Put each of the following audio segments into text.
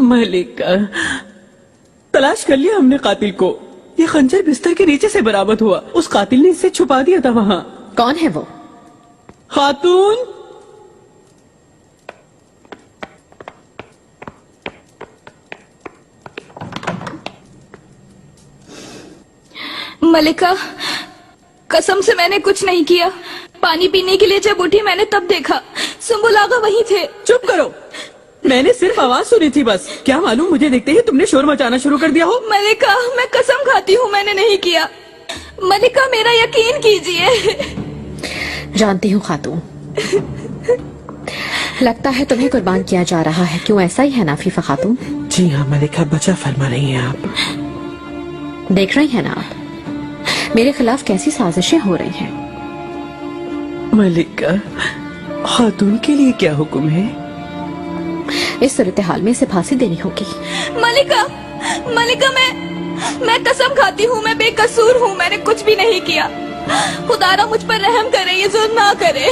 मलिका, तलाश कर लिया हमने कातिल को। ये खंजर बिस्तर के नीचे से बरामद हुआ। उस कातिल ने इसे छुपा दिया था वहाँ। कौन है वो? खातून। मलिका, कसम से मैंने कुछ नहीं किया। पानी पीने के लिए जब उठी मैंने तब देखा सुंबुल आगा वहीं थे। चुप करो, मैंने सिर्फ आवाज सुनी थी बस। क्या मालूम मुझे देखते ही तुमने शोर मचाना शुरू कर दिया हो। मलिका, मैं कसम खाती हूँ मैंने नहीं किया। मलिका, मेरा यकीन कीजिए। जानती हूँ खातून, लगता है तुम्हें कुर्बान किया जा रहा है। क्यों, ऐसा ही है ना फीफा खातून? जी हाँ मलिका, बचा फरमा रही हैं आप। देख रही हैं ना आप मेरे खिलाफ कैसी साजिशें हो रही हैं। मलिका, खातून के लिए क्या हुक्म है? इस सूरत हाल में इसे फांसी देनी होगी। मलिका, मलिका, मैं कसम खाती हूँ मैं बेकसूर हूँ। मैंने कुछ भी नहीं किया। खुदारा मुझ पर रहम करे, ये जुल्म ना करे।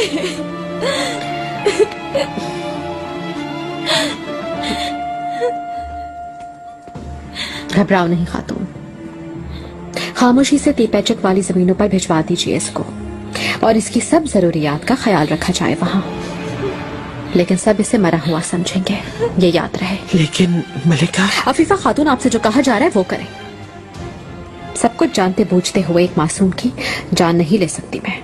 घबराओ नहीं खातून, खामोशी से तीपैचक वाली जमीनों पर भिजवा दीजिए इसको और इसकी सब जरूरियात का ख्याल रखा जाए वहाँ। लेकिन सब इसे मरा हुआ समझेंगे, ये याद रहे। लेकिन मलिका, अफीफा खातून, आपसे जो कहा जा रहा है वो करें। सब कुछ जानते बूझते हुए एक मासूम की जान नहीं ले सकती मैं।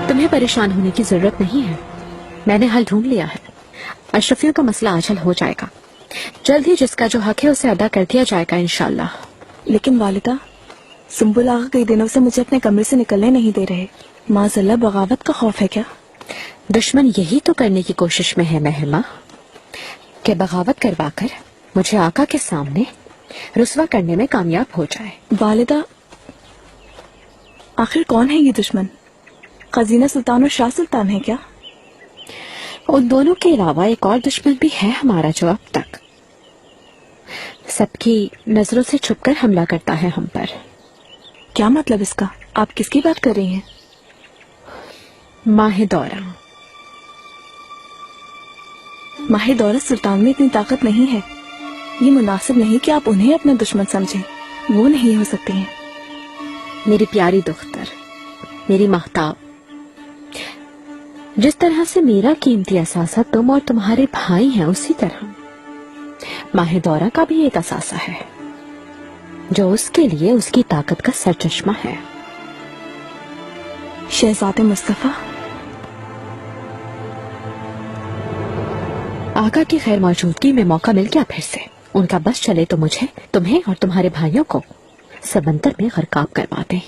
तुम्हें परेशान होने की जरूरत नहीं है, मैंने हल ढूंढ लिया है। अशरफियों का मसला आज हल हो जाएगा। जल्द ही जिसका जो हक है उसे अदा कर दिया जाएगा इंशाल्लाह। लेकिन वालिदा, सुंबुल आगा कई दिनों से मुझे अपने कमरे से निकलने नहीं दे रहे। माज़अल्लाह बगावत का खौफ है क्या? दुश्मन यही तो करने की कोशिश में है महमा कि बगावत करवाकर मुझे आका के सामने रुस्वा करने में कामयाब हो जाए। वालिदा, आखिर कौन है ये दुश्मन? खजीना सुल्तान और शाह सुल्तान है क्या? उन दोनों के अलावा एक और दुश्मन भी है हमारा जो अब तक सबकी नजरों से छुपकर हमला करता है हम पर। क्या मतलब इसका? आप किसकी बात कर रही हैं? माहे दौरा। माहे दौरा सुल्तान में इतनी ताकत नहीं है। ये मुनासिब नहीं कि आप उन्हें अपना दुश्मन समझें। वो नहीं हो सकती हैं। मेरी प्यारी दुख्तर, मेरी महताब, जिस तरह से मेरा कीमती असासा तुम और तुम्हारे भाई हैं, उसी तरह माहे दौरा का भी एक असासा है जो उसके लिए उसकी ताकत का सरचश्मा है। शहजादे मुस्तफा, आका की खैर मौजूदगी में मौका मिल गया फिर से। उनका बस चले तो मुझे, तुम्हें और तुम्हारे भाइयों को समंदर में गरकाब करवा दें।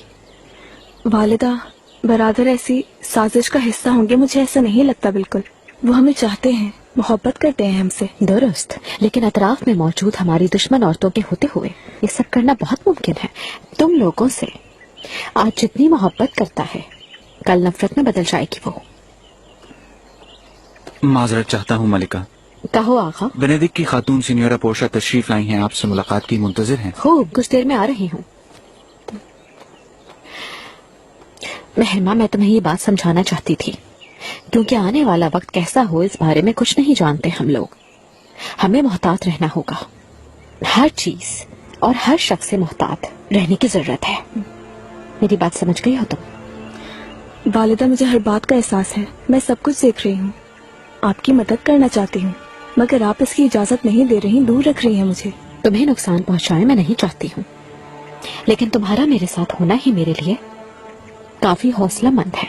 वालिदा, बरादर ऐसी साजिश का हिस्सा होंगे मुझे ऐसा नहीं लगता बिल्कुल। वो हमें चाहते हैं, मोहब्बत करते हैं हमसे। दुरुस्त, लेकिन अतराफ में मौजूद हमारी दुश्मन औरतों के होते हुए ये सब करना बहुत मुमकिन है। तुम लोगों से आज जितनी मोहब्बत करता है कल नफरत में बदल जाएगी वो। माजरत चाहता हूँ मलिका। कहो आगा। बेनेडिक्ट की खातून सीनियरा पोर्शा तशरीफ लाई हैं, आपसे मुलाकात की मुंतजिर हैं। खूब, कुछ देर में आ रही हूँ। महरमा, मैं तुम्हें ये बात समझाना चाहती थी क्योंकि आने वाला वक्त कैसा हो इस बारे में कुछ नहीं जानते हम लोग। हमें मोहतात रहना होगा। हर चीज और हर शख्स से मोहतात रहने की जरूरत है। मेरी बात समझ गई हो तुम? वालिदा, मुझे हर बात का एहसास है। मैं सब कुछ देख रही हूँ। आपकी मदद करना चाहती हूँ मगर आप इसकी इजाजत नहीं दे रही, दूर रख रही हैं मुझे। तुम्हें नुकसान पहुंचाए मैं नहीं चाहती हूँ, लेकिन तुम्हारा मेरे साथ होना ही मेरे लिए काफी हौसलामंद है।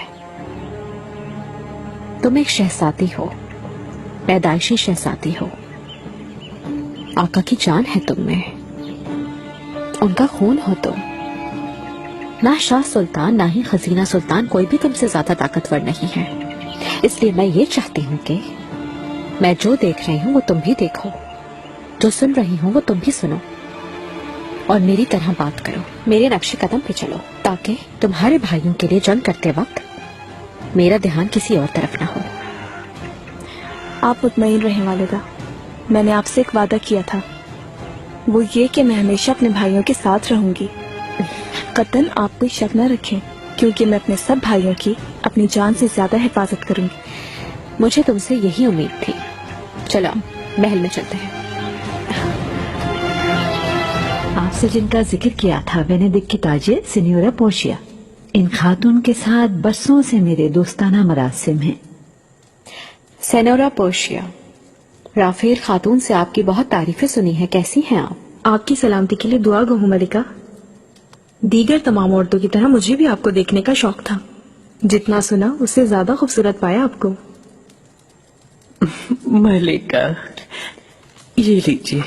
तुम एक शहजादी हो, पैदाइशी शहजादी हो। आका की जान है तुम में, उनका खून हो तुम। ना शाह सुल्तान ना ही खजीना सुल्तान कोई भी तुमसे ज्यादा ताकतवर नहीं है। इसलिए मैं ये चाहती हूँ कि मैं जो देख रही हूँ वो तुम भी देखो, जो सुन रही हूँ वो तुम भी सुनो और मेरी तरह बात करो, मेरे नक्शे कदम पे चलो ताकि तुम्हारे भाइयों के लिए जंग करते वक्त मेरा ध्यान किसी और तरफ ना हो। आप मुतमईन रहें वालिदा, मैंने आपसे एक वादा किया था, वो ये कि मैं हमेशा अपने भाइयों के साथ रहूंगी। कतन आप कोई शक न रखें, क्योंकि मैं अपने सब भाइयों की अपनी जान से ज्यादा हिफाजत करूंगी। मुझे तुमसे यही उम्मीद थी। चलो महल में चलते हैं। आपसे जिनका जिक्र किया था बेनेडिक्ट की ताजिर सिन्योरा पोर्शिया, इन खातून के साथ बरसों से मेरे दोस्ताना मरासिम हैं। सेनोरा पोर्शिया, राफेल खातून से आपकी बहुत तारीफें सुनी है, कैसी हैं आप? आपकी सलामती के लिए दुआ गो हूं मलिका। दीगर तमाम औरतों की तरह मुझे भी आपको देखने का शौक था। जितना सुना उससे ज्यादा खूबसूरत पाया आपको। मलिका, ये लीजिए।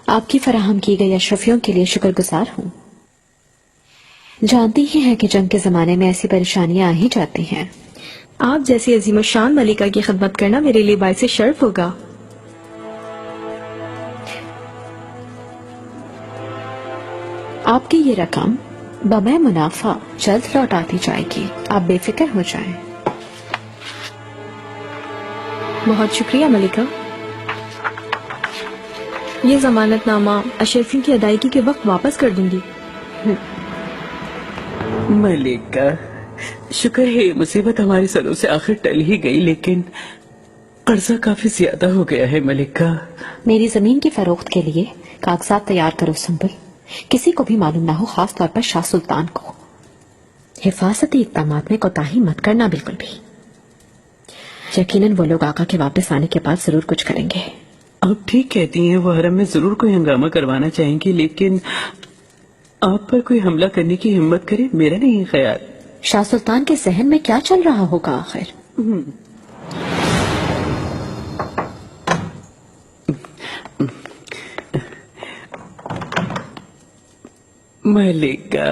आपकी फराहम की गई अशरफियों के लिए शुक्रगुजार हूँ। जानती ही हैं कि जंग के जमाने में ऐसी परेशानियां आ ही जाती हैं। आप जैसी अजीम शान मलिका की खिदमत करना मेरे लिए बाइसे शर्फ होगा। आपकी ये रकम बमै मुनाफा जल्द लौट आती जाएगी, आप बेफिक्र हो जाएं। बहुत शुक्रिया मलिका। ये जमानतनामा अशरफियों की अदायगी के वक्त वापस कर दूंगी। मलिका, शुक्र है ये मुसीबत हमारे सरों से आखिर टल ही गई, लेकिन कर्जा काफी ज्यादा हो गया है मलिका। मेरी जमीन की फरोख्त के लिए कागजात तैयार करो सुंबुल, किसी को भी मालूम ना हो, खास तौर पर शाह सुल्तान को। हिफाजती इक़दामात में कोताही मत करना बिल्कुल भी। यकीनन वो लोग आका के वापस आने के बाद जरूर कुछ करेंगे। आप ठीक कहती हैं, वो हरम में जरूर कोई हंगामा करवाना चाहेंगे, लेकिन आप पर कोई हमला करने की हिम्मत करे, मेरा नहीं ख्याल। शाह सुल्तान के जहन में क्या चल रहा होगा आखिर? मलिका,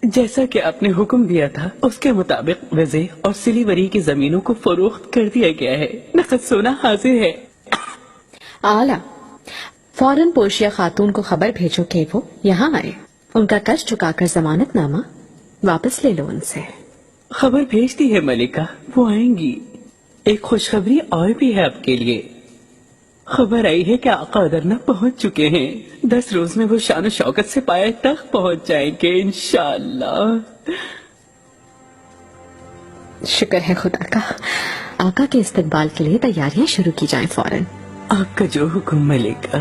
जैसा कि आपने हुक्म दिया था उसके मुताबिक वज़े और सिलीवरी की जमीनों को फरोख्त कर दिया गया है। नकद सोना हाजिर है। आला, फौरन पोर्शिया खातून को खबर भेजो कि वो यहाँ आए। उनका कर्ज चुकाकर जमानतनामा वापस ले लो उनसे। खबर भेज दी है मलिका, वो आएंगी। एक खुशखबरी और भी है आपके लिए। खबर आई है कि आका अदरना पहुंच चुके हैं। 10 रोज में वो शान शौकत से पाए तक पहुंच जाएंगे इंशाअल्लाह। शुक्र है खुदा का। आका के इस्तकबाल के लिए तैयारियां शुरू की जाएं फौरन। आपका जो हुक्म मलिका।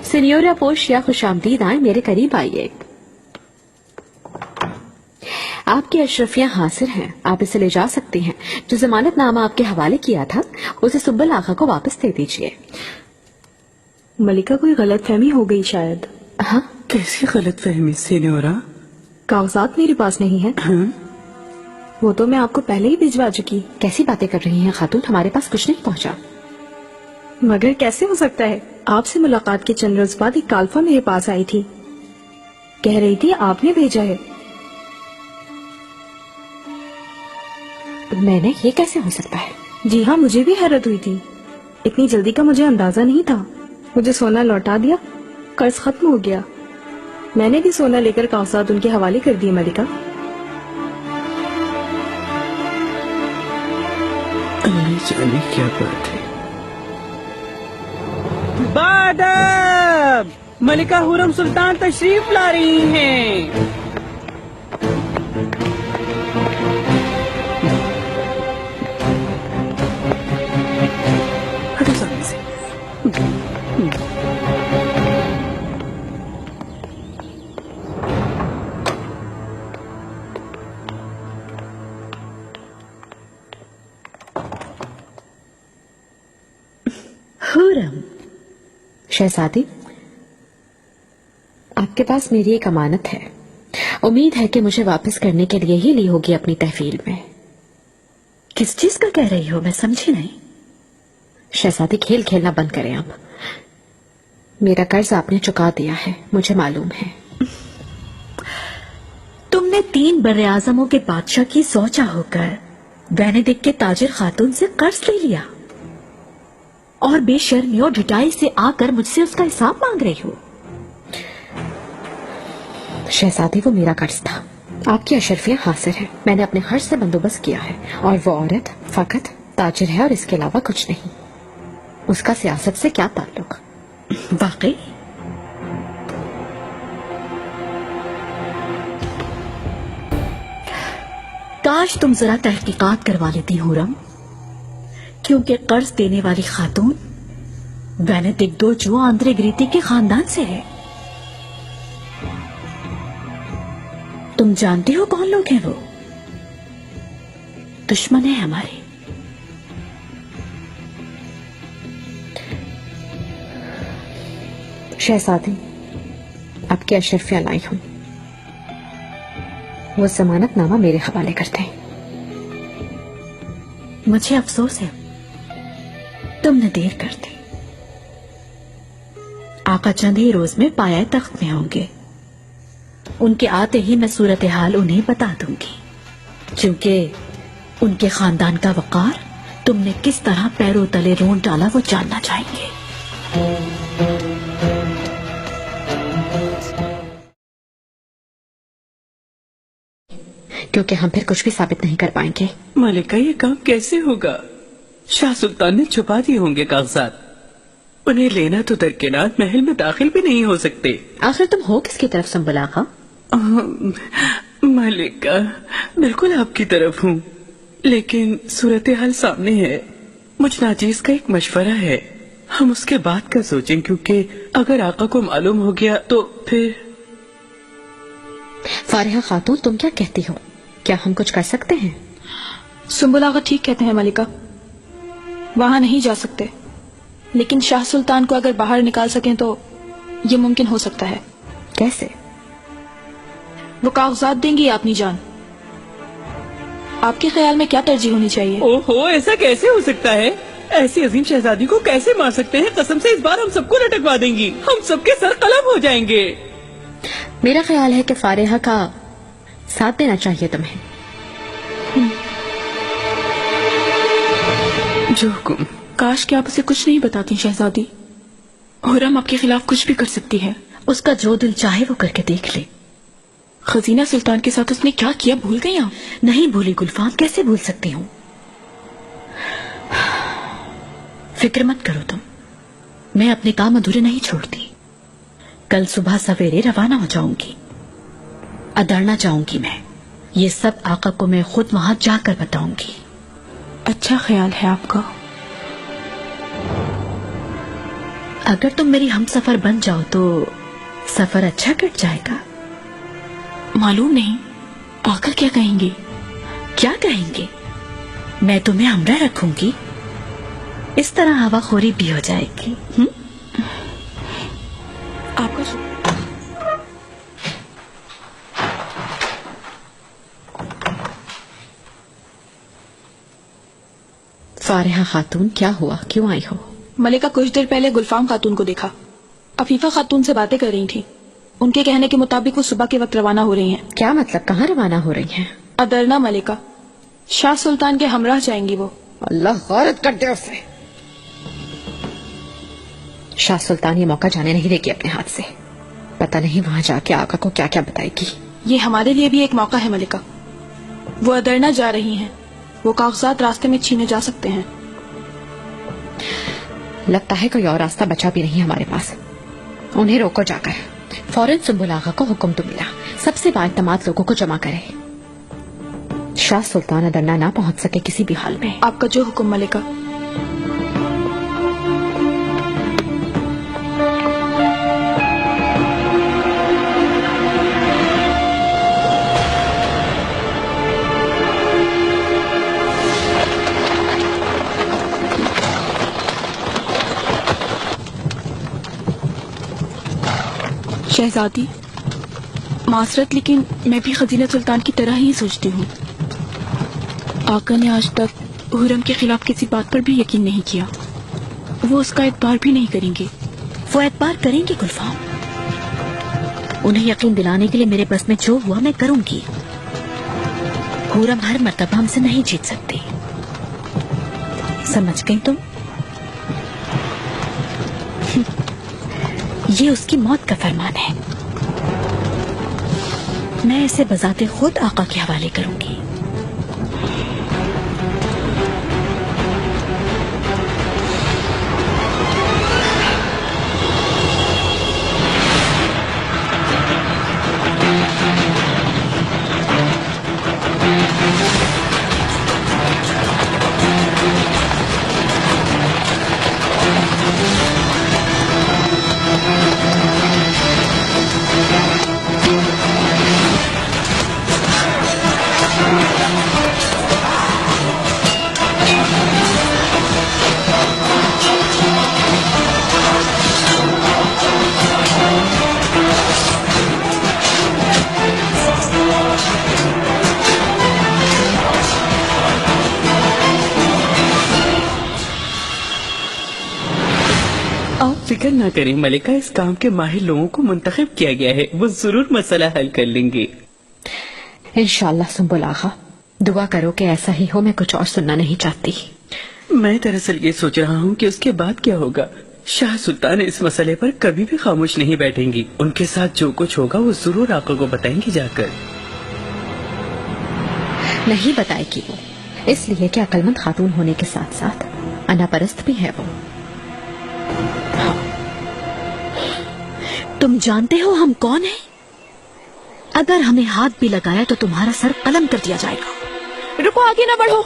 सिन्योरा पोर्शिया, खुशामदीद, आए, मेरे करीब आइए। आपकी अशरफियां हाजिर हैं, आप इसे ले जा सकती हैं। जो जमानतनामा आपके हवाले किया था उसे सुब्बल आका को वापस दे दीजिए। मलिका, कोई गलत फहमी हो गई शायद। हाँ, कैसी गलत फहमी सिन्योरा? कागजात मेरे पास नहीं है। वो तो मैं आपको पहले ही भिजवा चुकी। कैसी बातें कर रही हैं खातून, हमारे पास कुछ नहीं पहुंचा। मगर कैसे हो सकता है? आपसे मुलाकात के चंद रोज बाद एक काल्फा मेरे पास आई थी, कह रही थी आपने भेजा है। मैंने, ये कैसे हो सकता है? जी हाँ, मुझे भी हैरत हुई थी। इतनी जल्दी का मुझे अंदाजा नहीं था। मुझे सोना लौटा दिया, कर्ज खत्म हो गया। मैंने भी सोना लेकर कागजात उनके हवाले कर दिए मलिका। अल्लाह जाने क्या बात है। बादब, मलिका हुरम सुल्तान तशरीफ ला रही हैं। हटो सामने से। हुरम, शहजादी, आपके पास मेरी एक अमानत है। उम्मीद है कि मुझे वापस करने के लिए ही ली होगी अपनी तहवील में। किस चीज का कह रही हो, मैं समझी नहीं। शहजादी, खेल खेलना बंद करें अब। मेरा कर्ज आपने चुका दिया है, मुझे मालूम है। तुमने 3 बर्रे आजमों के बादशाह की सौचा होकर बेनेडिक्ट के ताजिर खातून से कर्ज ले लिया और बेशर्मी और ढिठाई से आकर मुझसे उसका हिसाब मांग रही हो। शहजादी, वो मेरा कर्ज था, آپ کی اشرفیاں حاصل ہیں، میں نے اپنے خرچ سے بندوبست کیا ہے، اور وہ عورت فقط تاجر ہے اور اس کے علاوہ کچھ نہیں. اس کا سیاست سے کیا تعلق؟ واقعی کاش تم ذرا تحقیقات کروا لیتی حورم، کیونکہ قرض دینے والی خاتون وینیڈکٹ جو آندرے گریتی کے خاندان سے ہے. تم جانتی ہو کون لوگ ہیں وہ؟ دشمن ہیں ہمارے. شہزادی، آپ کی اشرفیاں لائی ہوں، وہ ضمانت نامہ میرے حوالے کرتے ہیں. مجھے افسوس ہے تم نے دیر کر دی. آقا چند ہی روز میں پایہ تخت میں ہوں گے. ان کے آتے ہی میں صورتحال انہیں بتا دوں گی، کیونکہ ان کے خاندان کا وقار تم نے کس طرح پیروں تلے رونڈ ڈالا وہ جاننا چاہیں گے. کیونکہ ہم پھر کچھ بھی ثابت نہیں کر پائیں گے. ملکہ یہ کام کیسے ہوگا؟ شاہ سلطان نے چھپا دیے ہوں گے کاغذات. انہیں لینا تو درکنار محل میں داخل بھی نہیں ہو سکتے. آخر تم ہو کس کی طرف سنبل آقا؟ ملکہ بالکل آپ کی طرف ہوں، لیکن صورتحال سامنے ہے. مجھ ناچیز کا ایک مشورہ ہے، ہم اس کے بعد کا سوچیں، کیونکہ اگر آقا کو معلوم ہو گیا تو پھر. فارحہ خاتون، تم کیا کہتی ہو؟ کیا ہم کچھ کر سکتے ہیں؟ سنبل آغا ٹھیک کہتے ہیں ملکہ، وہاں نہیں جا سکتے، لیکن شاہ سلطان کو اگر باہر نکال سکیں تو یہ ممکن ہو سکتا ہے. کیسے؟ وہ کاغذات دیں گی اپنی جان. آپ کے خیال میں کیا ترجیح ہونی چاہیے؟ اوہو، ایسا کیسے ہو سکتا ہے؟ ایسی عظیم شہزادی کو کیسے مار سکتے ہیں؟ قسم سے اس بار ہم سب کو لٹکوا دیں گی، ہم سب کے سر قلم ہو جائیں گے. میرا خیال ہے کہ فارحہ کا ساتھ دینا چاہیے تمہیں. جو حکم. کاش کہ آپ اسے کچھ نہیں بتاتی شہزادی. حرم آپ کے خلاف کچھ بھی کر سکتی ہے. اس کا جو دل چاہے وہ کر کے دیکھ لے. خزینہ سلطان کے ساتھ اس نے کیا کیا بھول گئی آپ؟ نہیں بھولی گلفام، کیسے بھول سکتی ہوں. فکر مت کرو تم، میں اپنے کام ادھورے نہیں چھوڑتی. کل صبح سویرے روانہ ہو جاؤں گی. ادرنا جاؤں گی میں. یہ سب آقا کو میں خود وہاں جا کر بتاؤں گی. اچھا خیال ہے آپ کا. اگر تم میری ہم سفر بن جاؤ تو سفر اچھا کٹ جائے گا. معلوم نہیں آقا کیا کہیں گے. کیا کہیں گے؟ میں تمہیں ہمراہ رکھوں گی، اس طرح ہوا خوری بھی ہو جائے گی. آپ کا فارحہ خاتون، کیا ہوا؟ کیوں آئی ہو؟ ملکہ کچھ دیر پہلے گلفام خاتون کو دیکھا، عفیفہ خاتون سے باتیں کر رہی تھی. ان کے کہنے کے مطابق وہ صبح کے وقت روانہ ہو رہی ہیں. کیا مطلب؟ کہاں روانہ ہو رہی ہیں؟ ادرنا ملکہ. شاہ سلطان کے ہمراہ جائیں گی وہ. اللہ غارت کر دے اسے. شاہ سلطان یہ موقع جانے نہیں دے گی اپنے ہاتھ سے. پتہ نہیں وہاں جا کے آقا کو کیا کیا بتائے گی. یہ ہمارے لیے بھی ایک موقع ہے ملکہ. وہ ادرنا جا رہی ہیں، وہ کاغذات راستے میں چھینے جا سکتے ہیں. لگتا ہے کوئی اور راستہ بچا بھی نہیں ہمارے پاس. انہیں روکو جا کر. فوراً سنبل آغا کو حکم تو ملا، سب سے بااعتماد لوگوں کو جمع کرے. شاہ سلطان ادرنا نہ پہنچ سکے کسی بھی حال میں. آپ کا جو حکم ملکہ. شہزادی معذرت، لیکن میں بھی خزینہ سلطان کی طرح ہی سوچتی ہوں. آقا نے آج تک حرم کے خلاف کسی بات پر بھی یقین نہیں کیا. وہ اس کا اعتبار بھی نہیں کریں گے. وہ اعتبار کریں گے گلفام. انہیں یقین دلانے کے لیے میرے بس میں جو ہوا میں کروں گی. حرم ہر مرتبہ ہم سے نہیں جیت سکتی. سمجھ گئی تم؟ یہ اس کی موت کا فرمان ہے. میں اسے بذات خود آقا کے حوالے کروں گی. آپ فکر نہ کریں ملکہ، اس کام کے ماہر لوگوں کو منتخب کیا گیا ہے، وہ ضرور مسئلہ حل کر لیں گے. انشاءاللہ سنبل آغا، دعا کرو کہ ایسا ہی ہو. میں کچھ اور سننا نہیں چاہتی. میں دراصل یہ سوچ رہا ہوں کہ اس کے بعد کیا ہوگا. شاہ سلطان اس مسئلے پر کبھی بھی خاموش نہیں بیٹھیں گی. ان کے ساتھ جو کچھ ہوگا وہ ضرور آقا کو بتائیں گی جا کر. نہیں بتائے گی وہ، اس لیے کہ عقلمند خاتون ہونے کے ساتھ ساتھ انا پرست بھی ہے وہ. تم جانتے ہو ہم کون ہیں؟ اگر ہمیں ہاتھ بھی لگایا تو تمہارا سر قلم کر دیا جائے گا. رکو، آگے نہ بڑھو.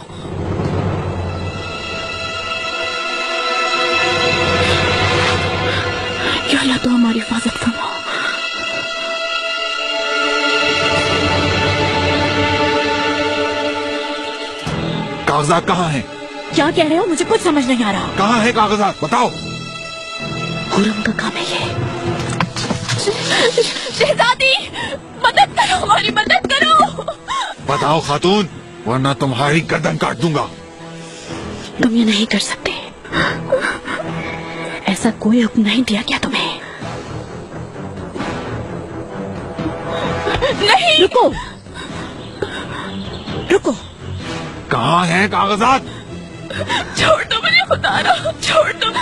یا اللہ تو ہماری حفاظت فرما. کاغذات کہاں ہیں؟ کیا کہہ رہے ہو؟ مجھے کچھ سمجھ نہیں آ رہا. کہاں ہے کاغذات؟ بتاؤ. خرم کا کام ہے یہ. شہزادی، مدد کرو، ہماری مدد کرو. بتاؤ خاتون، ورنہ تمہاری گردن کاٹ دوں گا. تم یہ نہیں کر سکتے. ایسا کوئی حکم نہیں دیا کیا تمہیں؟ نہیں. رکو رکو. کہاں ہیں کاغذات؟ چھوڑ دو مجھے خدا را، چھوڑ دو.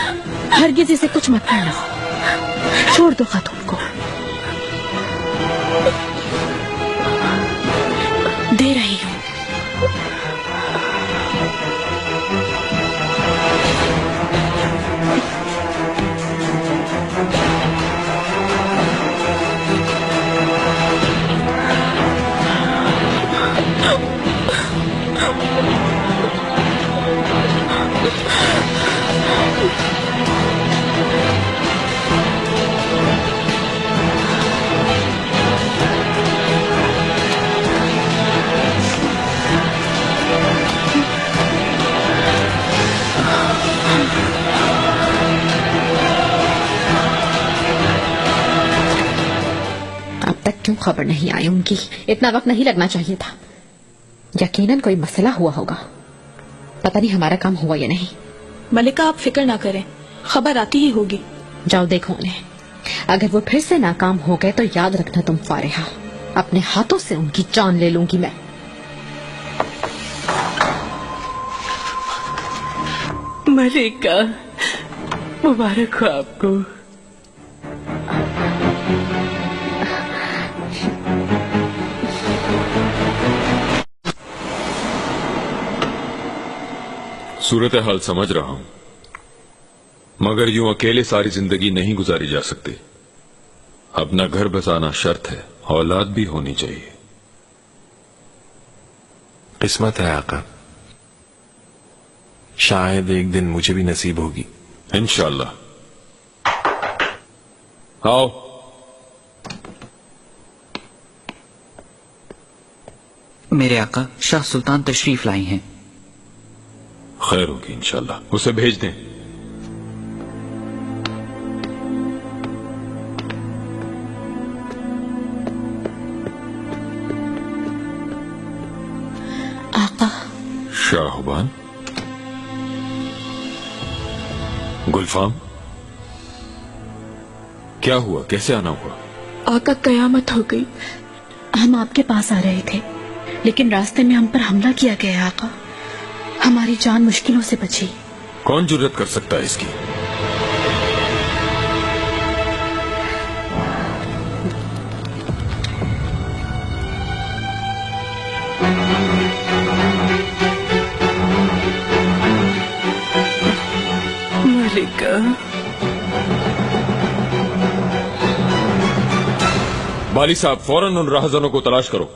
ہرگز اسے کچھ مت کرنا. چھوڑ دو خاتون کو. دے رہی ہوں. اب تک کیوں خبر نہیں آئی ان کی؟ اتنا وقت نہیں لگنا چاہیے تھا. یقیناً کوئی مسئلہ ہوا ہوگا. پتہ نہیں ہمارا کام ہوا یا نہیں. ملکہ آپ فکر نہ کریں، خبر آتی ہی ہوگی. جاؤ دیکھو انہیں. اگر وہ پھر سے ناکام ہو گئے تو یاد رکھنا تم فارحہ، اپنے ہاتھوں سے ان کی جان لے لوں گی میں. ملکہ مبارک ہو آپ کو. صورتحال سمجھ رہا ہوں، مگر یوں اکیلے ساری زندگی نہیں گزاری جا سکتی. اپنا گھر بسانا شرط ہے، اولاد بھی ہونی چاہیے. قسمت ہے آقا، شاید ایک دن مجھے بھی نصیب ہوگی. انشاءاللہ. آؤ. میرے آقا، شاہ سلطان تشریف لائی ہیں. خیر ہوگی انشاءاللہ. اسے بھیج دیں. آقا. شاہبان. گلفام، کیا ہوا؟ کیسے آنا ہوا؟ آقا قیامت ہو گئی. ہم آپ کے پاس آ رہے تھے لیکن راستے میں ہم پر حملہ کیا گیا آقا. ہماری جان مشکلوں سے بچی. کون جرت کر سکتا ہے اس کی؟ मलिका। बाली साहब, फौरन उन राहजनों को तलाश करो,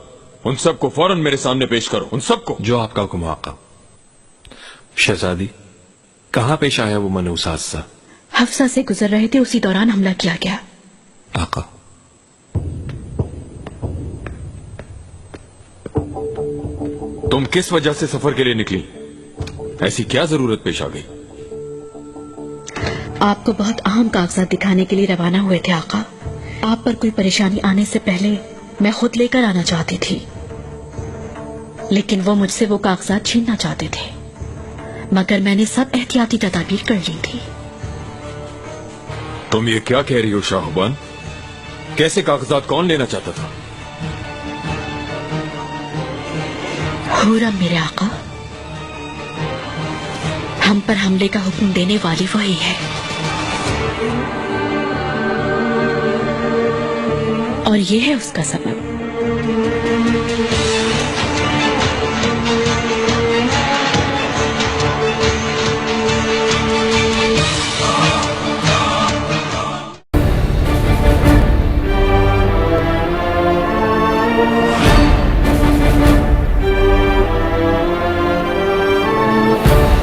उन सबको फौरन मेरे सामने पेश करो, उन सबको। जो आपका हुक्म आका। शहजादी, कहाँ पेश आया वो मनूस हादसा? हफ्सा से गुजर रहे थे, उसी दौरान हमला किया गया। आका, तुम किस वजह से सफर के लिए निकली? ऐसी क्या जरूरत पेश आ गई? आपको बहुत अहम कागजात दिखाने के लिए रवाना हुए थे आका। आप पर कोई परेशानी आने से पहले मैं खुद लेकर आना चाहती थी, लेकिन वो मुझसे वो कागजात छीनना चाहते थे, मगर मैंने सब एहतियाती तदाबीर कर ली थी। तुम ये क्या कह रही हो शाहबान? कैसे कागजात कौन लेना चाहता था? हुरम मेरे आका, हम पर हमले का हुक्म देने वाली वही है, और ये है उसका सबब।